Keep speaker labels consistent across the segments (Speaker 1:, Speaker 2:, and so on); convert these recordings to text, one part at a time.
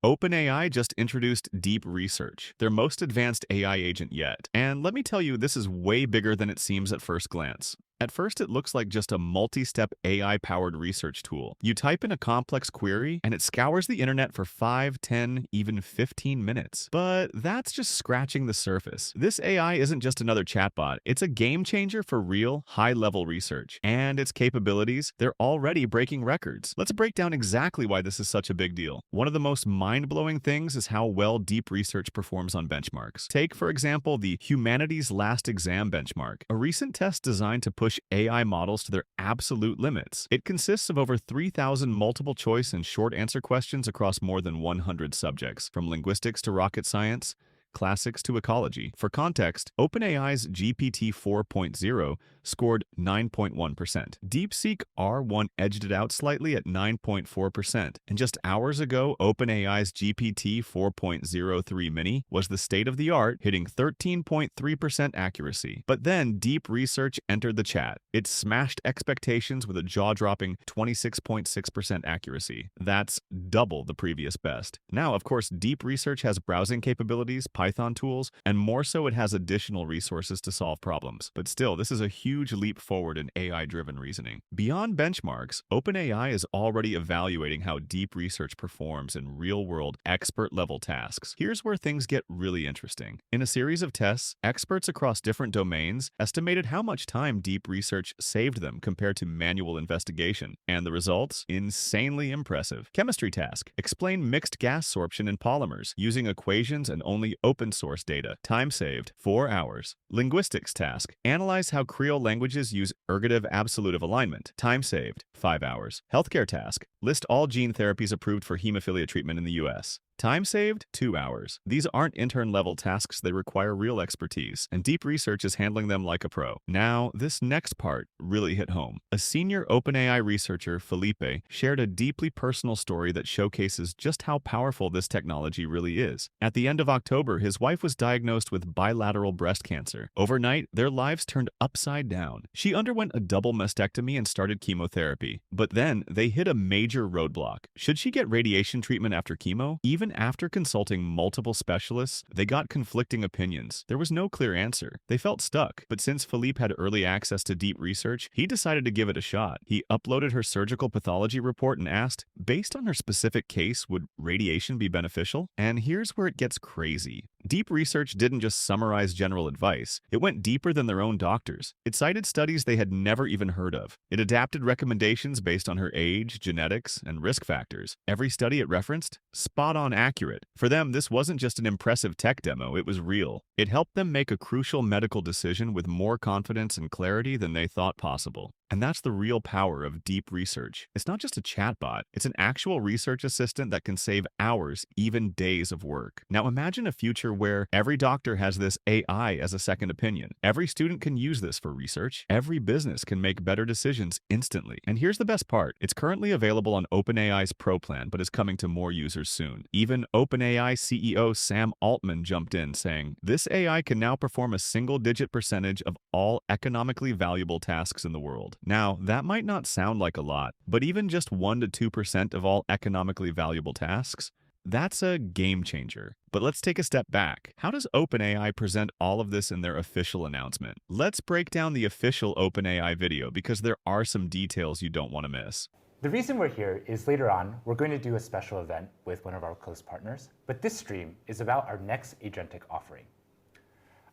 Speaker 1: OpenAI just introduced Deep Research, their most advanced AI agent yet. And let me tell you, this is way bigger than it seems at first glance. At first, it looks like just a multi-step AI-powered research tool. You type in a complex query, and it scours the internet for 5, 10, even 15 minutes. But that's just scratching the surface. This AI isn't just another chatbot. It's a game changer for real, high-level research. And its capabilities, they're already breaking records. Let's break down exactly why this is such a big deal. One of the most mind-blowing things is how well Deep Research performs on benchmarks. Take, for example, the Humanities Last Exam benchmark, a recent test designed to push AI models to their absolute limits. It consists of over 3,000 multiple choice and short answer questions across more than 100 subjects, from linguistics to rocket science, classics to ecology. For context, OpenAI's GPT 4.0 scored 9.1%. DeepSeek R1 edged it out slightly at 9.4%. And just hours ago, OpenAI's GPT 4.03 mini was the state of the art, hitting 13.3% accuracy. But then Deep Research entered the chat. It smashed expectations with a jaw-dropping 26.6% accuracy. That's double the previous best. Now, of course, Deep Research has browsing capabilities, Python tools, and more so it has additional resources to solve problems. But still, this is a huge leap forward in AI-driven reasoning. Beyond benchmarks, OpenAI is already evaluating how Deep Research performs in real-world, expert-level tasks. Here's where things get really interesting. In a series of tests, experts across different domains estimated how much time Deep Research saved them compared to manual investigation. And the results? Insanely impressive. Chemistry task: explain mixed gas sorption in polymers using equations and only open source data. Time saved, 4 hours. Linguistics task: analyze how Creole languages use ergative absolutive alignment. Time saved, 5 hours. Healthcare task: list all gene therapies approved for hemophilia treatment in the US. Time saved, 2 hours. These aren't intern-level tasks, they require real expertise, and Deep Research is handling them like a pro. Now, this next part really hit home. A senior OpenAI researcher, Felipe, shared a deeply personal story that showcases just how powerful this technology really is. At the end of October, his wife was diagnosed with bilateral breast cancer. Overnight, their lives turned upside down. She underwent a double mastectomy and started chemotherapy. But then, they hit a major roadblock. Should she get radiation treatment after chemo? Even after consulting multiple specialists, they got conflicting opinions. There was no clear answer. They felt stuck. But since Philippe had early access to Deep Research, he decided to give it a shot. He uploaded her surgical pathology report and asked, based on her specific case, would radiation be beneficial? And here's where it gets crazy. Deep Research didn't just summarize general advice. It went deeper than their own doctors. It cited studies they had never even heard of. It adapted recommendations based on her age, genetics, and risk factors. Every study it referenced, spot on accurate. For them, this wasn't just an impressive tech demo, it was real. It helped them make a crucial medical decision with more confidence and clarity than they thought possible. And that's the real power of Deep Research. It's not just a chatbot, it's an actual research assistant that can save hours, even days of work. Now imagine a future where every doctor has this AI as a second opinion. Every student can use this for research. Every business can make better decisions instantly. And here's the best part. It's currently available on OpenAI's Pro plan, but is coming to more users soon. Even OpenAI CEO Sam Altman jumped in, saying, "This AI can now perform a single-digit percentage of all economically valuable tasks in the world." Now, that might not sound like a lot, but even just 1 to 2% of all economically valuable tasks, that's a game changer. But let's take a step back. How does OpenAI present all of this in their official announcement? Let's break down the official OpenAI video because there are some details you don't want to miss.
Speaker 2: The reason we're here is later on, we're going to do a special event with one of our close partners, but this stream is about our next agentic offering.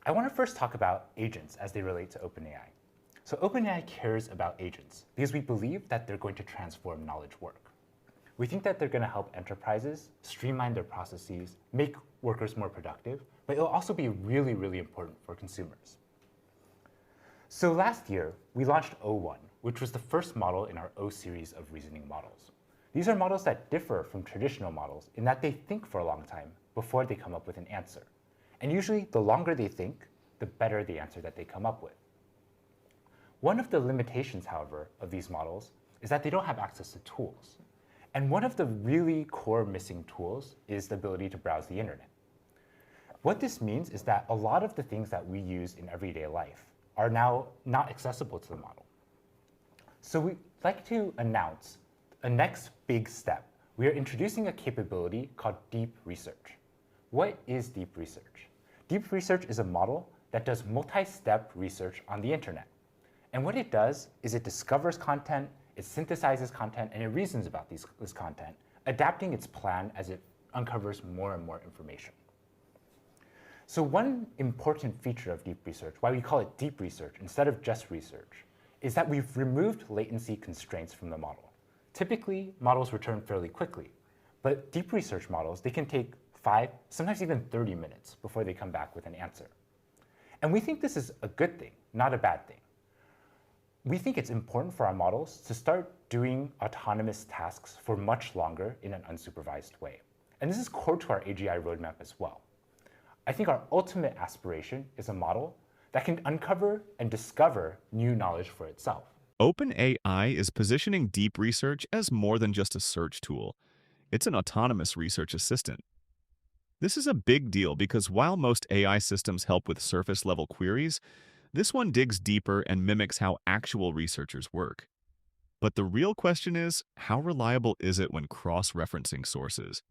Speaker 2: I want to first talk about agents as they relate to OpenAI. So OpenAI cares about agents because we believe that they're going to transform knowledge work. We think that they're going to help enterprises streamline their processes, make workers more productive, but it'll also be really, really important for consumers. So last year, we launched O1, which was the first model in our O series of reasoning models. These are models that differ from traditional models in that they think for a long time before they come up with an answer. And usually, the longer they think, the better the answer that they come up with. One of the limitations, however, of these models is that they don't have access to tools. And one of the really core missing tools is the ability to browse the internet. What this means is that a lot of the things that we use in everyday life are now not accessible to the model. So we'd like to announce a next big step, we are introducing a capability called deep research. What is deep research? Deep research is a model that does multi-step research on the internet. And what it does is it discovers content, it synthesizes content, and it reasons about this content, adapting its plan as it uncovers more and more information. So one important feature of deep research, why we call it deep research instead of just research, is that we've removed latency constraints from the model. Typically, models return fairly quickly, but deep research models, they can take 5, sometimes even 30 minutes before they come back with an answer. And we think this is a good thing, not a bad thing. We think it's important for our models to start doing autonomous tasks for much longer in an unsupervised way. And this is core to our AGI roadmap as well. I think our ultimate aspiration is a model that can uncover and discover new knowledge for itself.
Speaker 1: OpenAI is positioning deep research as more than just a search tool. It's an autonomous research assistant. This is a big deal because while most AI systems help with surface-level queries, this one digs deeper and mimics how actual researchers work. But the real question is, how reliable is it when cross-referencing sources?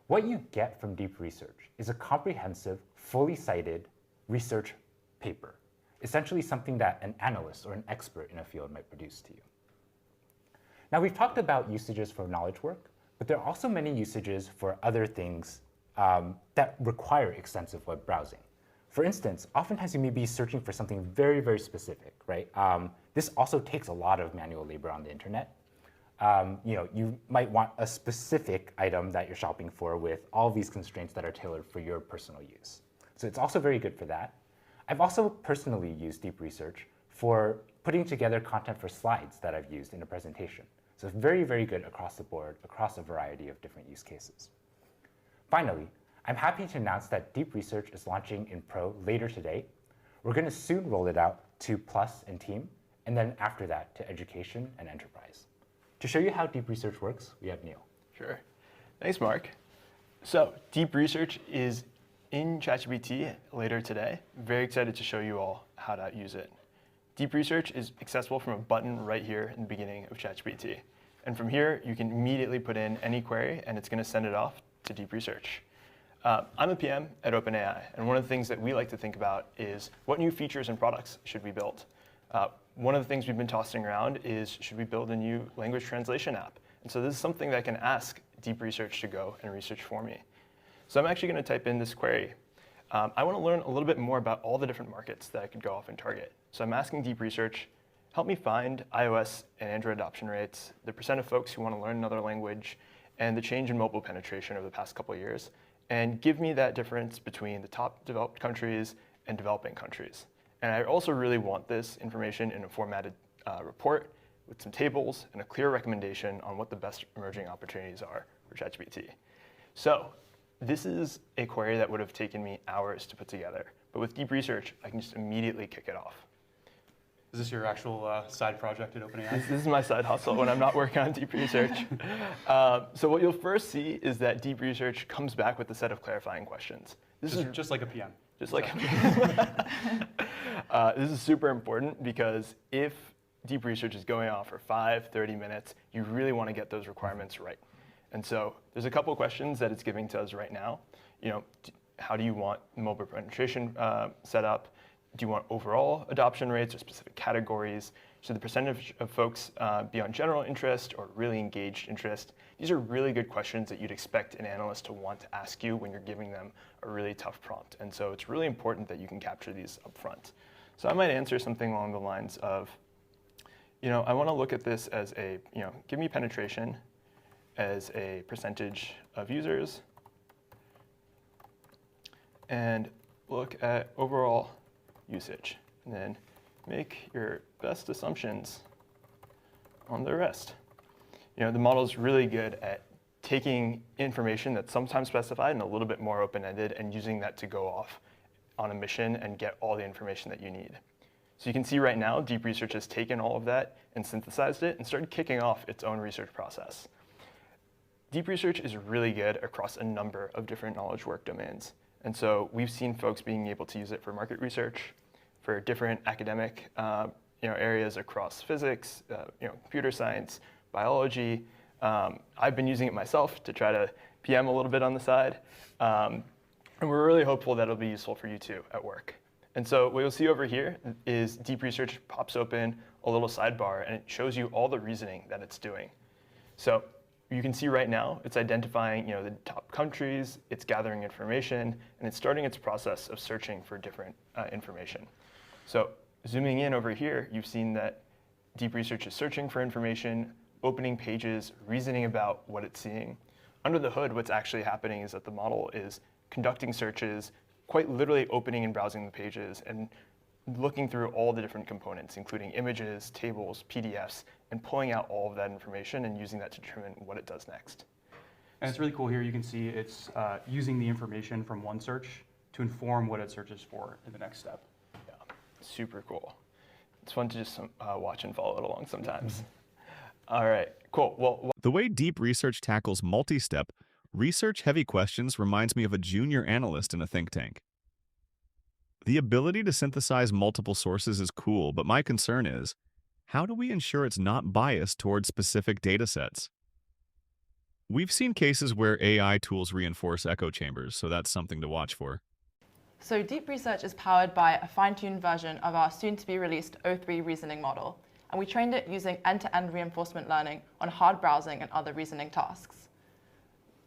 Speaker 2: What you get from deep research is a comprehensive, fully cited research paper, essentially something that an analyst or an expert in a field might produce to you. Now, we've talked about usages for knowledge work, but there are also many usages for other things that require extensive web browsing. For instance, oftentimes you may be searching for something very, very specific, right? This also takes a lot of manual labor on the internet. You might want a specific item that you're shopping for with all these constraints that are tailored for your personal use. So it's also very good for that. I've also personally used deep research for putting together content for slides that I've used in a presentation. So it's very, very good across the board, across a variety of different use cases. Finally, I'm happy to announce that deep research is launching in Pro later today. We're going to soon roll it out to Plus and Team, and then after that to Education and Enterprise. To show you how deep research works, we have Neil.
Speaker 3: Sure. Thanks, Mark. So deep research is in ChatGPT later today. Very excited to show you all how to use it. Deep research is accessible from a button right here in the beginning of ChatGPT. And from here, you can immediately put in any query, and it's going to send it off to deep research. I'm a PM at OpenAI, and one of the things that we like to think about is what new features and products should we build? One of the things we've been tossing around is, should we build a new language translation app? And so this is something that I can ask deep research to go and research for me. So I'm actually going to type in this query. I want to learn a little bit more about all the different markets that I could go off and target. So I'm asking deep research, help me find iOS and Android adoption rates, the percent of folks who want to learn another language, and the change in mobile penetration over the past couple of years, and give me that difference between the top developed countries and developing countries. And I also really want this information in a formatted report with some tables and a clear recommendation on what the best emerging opportunities are for ChatGPT. So this is a query that would have taken me hours to put together. But with deep research, I can just immediately kick it off.
Speaker 4: Is this your actual side project at OpenAI?
Speaker 3: This is my side hustle when I'm not working on deep research. So what you'll first see is that deep research comes back with a set of clarifying questions.
Speaker 4: This is just like a PM.
Speaker 3: Just like this is super important because if deep research is going on for 30 minutes, you really want to get those requirements right. And so there's a couple of questions that it's giving to us right now. How do you want mobile penetration set up? Do you want overall adoption rates or specific categories? Should the percentage of folks be on general interest or really engaged interest? These are really good questions that you'd expect an analyst to want to ask you when you're giving them a really tough prompt. And so it's really important that you can capture these up front. So I might answer something along the lines of, I want to look at this as a, give me penetration as a percentage of users and look at overall usage, and then make your best assumptions on the rest. The model is really good at taking information that's sometimes specified and a little bit more open-ended and using that to go off on a mission and get all the information that you need. So you can see right now, deep research has taken all of that and synthesized it and started kicking off its own research process. Deep research is really good across a number of different knowledge work domains. And so we've seen folks being able to use it for market research, for different academic areas across physics, computer science, biology, I've been using it myself to try to PM a little bit on the side. And we're really hopeful that it'll be useful for you too at work. And so what you'll see over here is Deep Research pops open a little sidebar and it shows you all the reasoning that it's doing. So you can see right now it's identifying the top countries, it's gathering information, and it's starting its process of searching for different information. So zooming in over here, you've seen that Deep Research is searching for information, opening pages, reasoning about what it's seeing. Under the hood, what's actually happening is that the model is conducting searches, quite literally opening and browsing the pages and looking through all the different components, including images, tables, PDFs, and pulling out all of that information and using that to determine what it does next.
Speaker 4: And it's really cool here. You can see it's using the information from one search to inform what it searches for in the next step.
Speaker 3: Yeah, super cool. It's fun to just watch and follow it along sometimes. All right, cool. Well,
Speaker 1: The way Deep Research tackles multi-step, research-heavy questions reminds me of a junior analyst in a think tank. The ability to synthesize multiple sources is cool, but my concern is, how do we ensure it's not biased towards specific datasets? We've seen cases where AI tools reinforce echo chambers, so that's something to watch for.
Speaker 5: So Deep Research is powered by a fine-tuned version of our soon-to-be-released O3 reasoning model, and we trained it using end-to-end reinforcement learning on hard browsing and other reasoning tasks.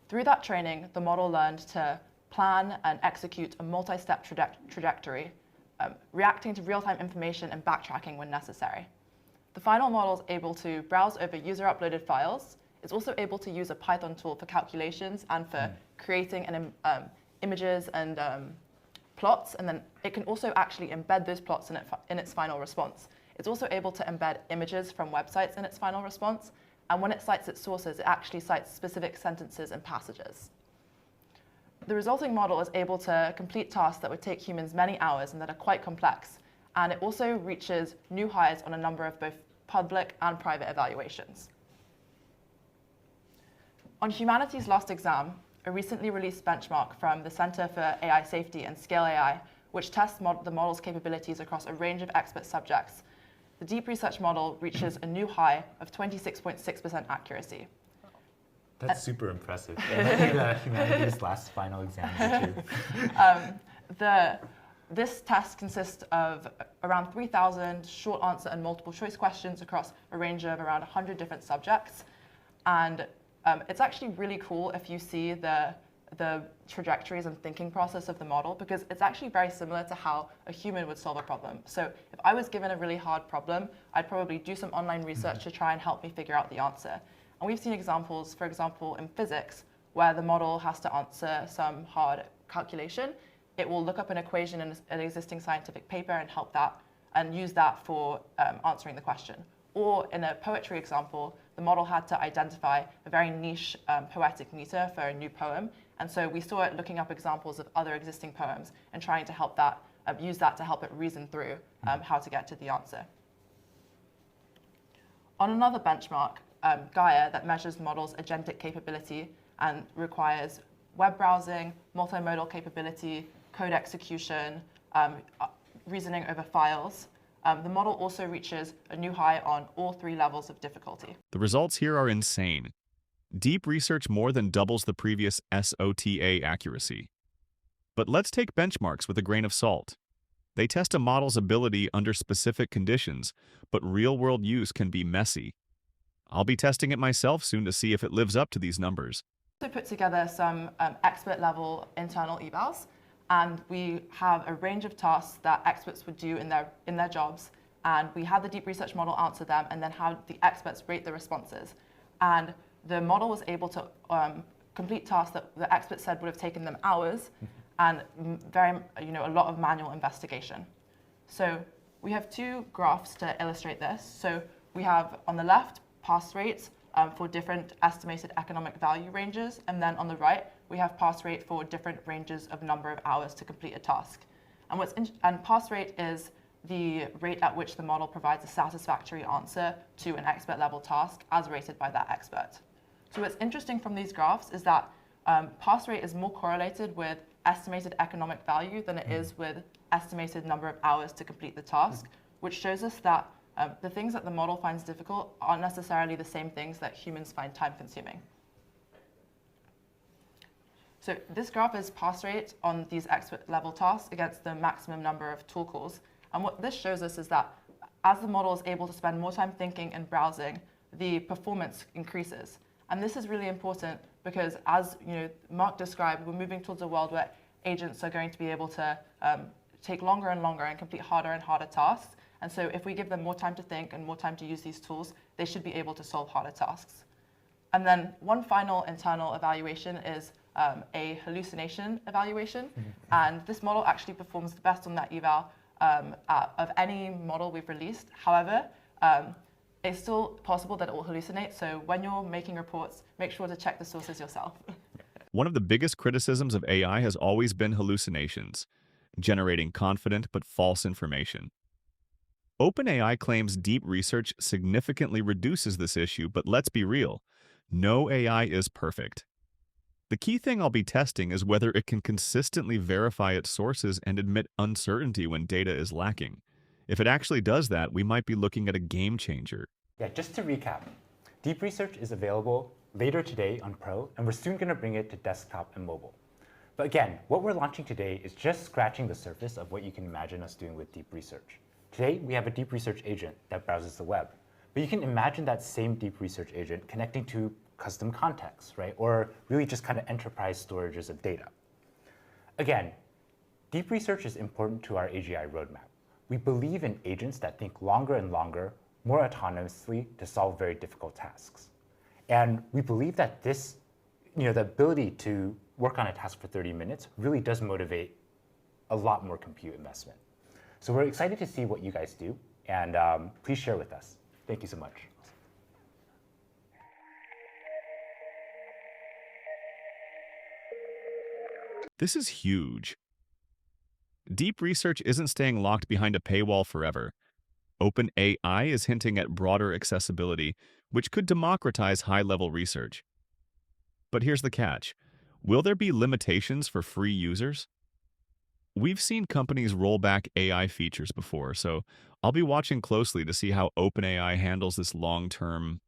Speaker 5: Through that training, the model learned to plan and execute a multi-step trajectory, reacting to real-time information and backtracking when necessary. The final model is able to browse over user-uploaded files. It's also able to use a Python tool for calculations and for creating images and plots, and then it can also actually embed those plots in its final response. It's also able to embed images from websites in its final response, and when it cites its sources, it actually cites specific sentences and passages. The resulting model is able to complete tasks that would take humans many hours and that are quite complex, and it also reaches new highs on a number of both public and private evaluations. On humanity's last exam, a recently released benchmark from the Center for AI Safety and Scale AI, which tests the model's capabilities across a range of expert subjects, the Deep Research model reaches a new high of 26.6% accuracy.
Speaker 2: That's super impressive. It might be the humanities last final exam too.
Speaker 5: This test consists of around 3,000 short answer and multiple choice questions across a range of around 100 different subjects. And it's actually really cool if you see the trajectories and thinking process of the model, because it's actually very similar to how a human would solve a problem. So if I was given a really hard problem, I'd probably do some online research to try and help me figure out the answer. And we've seen examples, for example, in physics, where the model has to answer some hard calculation. It will look up an equation in an existing scientific paper and help that, and use that for answering the question. Or in a poetry example, the model had to identify a very niche poetic meter for a new poem. And so we saw it looking up examples of other existing poems and trying to help that, use that to help it reason through how to get to the answer. On another benchmark, Gaia, that measures the model's agentic capability and requires web browsing, multimodal capability, code execution, reasoning over files. The model also reaches a new high on all 3 levels of difficulty.
Speaker 1: The results here are insane. Deep Research more than doubles the previous SOTA accuracy. But let's take benchmarks with a grain of salt. They test a model's ability under specific conditions, but real-world use can be messy. I'll be testing it myself soon to see if it lives up to these numbers.
Speaker 5: We also put together some expert-level internal evals, and we have a range of tasks that experts would do in their jobs, and we had the Deep Research model answer them, and then have the experts rate the responses. And the model was able to complete tasks that the experts said would have taken them hours, and a lot of manual investigation. So we have 2 graphs to illustrate this. So we have on the left pass rates for different estimated economic value ranges, and then on the right we have pass rate for different ranges of number of hours to complete a task. And pass rate is the rate at which the model provides a satisfactory answer to an expert level task as rated by that expert. So what's interesting from these graphs is that pass rate is more correlated with estimated economic value than it is with estimated number of hours to complete the task, which shows us that The things that the model finds difficult aren't necessarily the same things that humans find time-consuming. So this graph is pass rate on these expert-level tasks against the maximum number of tool calls. And what this shows us is that as the model is able to spend more time thinking and browsing, the performance increases. And this is really important because, as Mark described, we're moving towards a world where agents are going to be able to take longer and longer and complete harder and harder tasks. And so if we give them more time to think and more time to use these tools, they should be able to solve harder tasks. And then one final internal evaluation is a hallucination evaluation. And this model actually performs the best on that eval of any model we've released. However, it's still possible that it will hallucinate. So when you're making reports, make sure to check the sources yourself.
Speaker 1: One of the biggest criticisms of AI has always been hallucinations, generating confident but false information. OpenAI claims deep research significantly reduces this issue, but let's be real, no AI is perfect. The key thing I'll be testing is whether it can consistently verify its sources and admit uncertainty when data is lacking. If it actually does that, we might be looking at a game changer.
Speaker 2: Yeah, just to recap, deep research is available later today on Pro, and we're soon going to bring it to desktop and mobile. But again, what we're launching today is just scratching the surface of what you can imagine us doing with deep research. Today, we have a deep research agent that browses the web. But you can imagine that same deep research agent connecting to custom contexts, right? Or really just kind of enterprise storages of data. Again, deep research is important to our AGI roadmap. We believe in agents that think longer and longer, more autonomously to solve very difficult tasks. And we believe that this, the ability to work on a task for 30 minutes really does motivate a lot more compute investment. So we're excited to see what you guys do, and please share with us. Thank you so much.
Speaker 1: This is huge. Deep research isn't staying locked behind a paywall forever. OpenAI is hinting at broader accessibility, which could democratize high-level research. But here's the catch. Will there be limitations for free users? We've seen companies roll back AI features before, so I'll be watching closely to see how OpenAI handles this long-term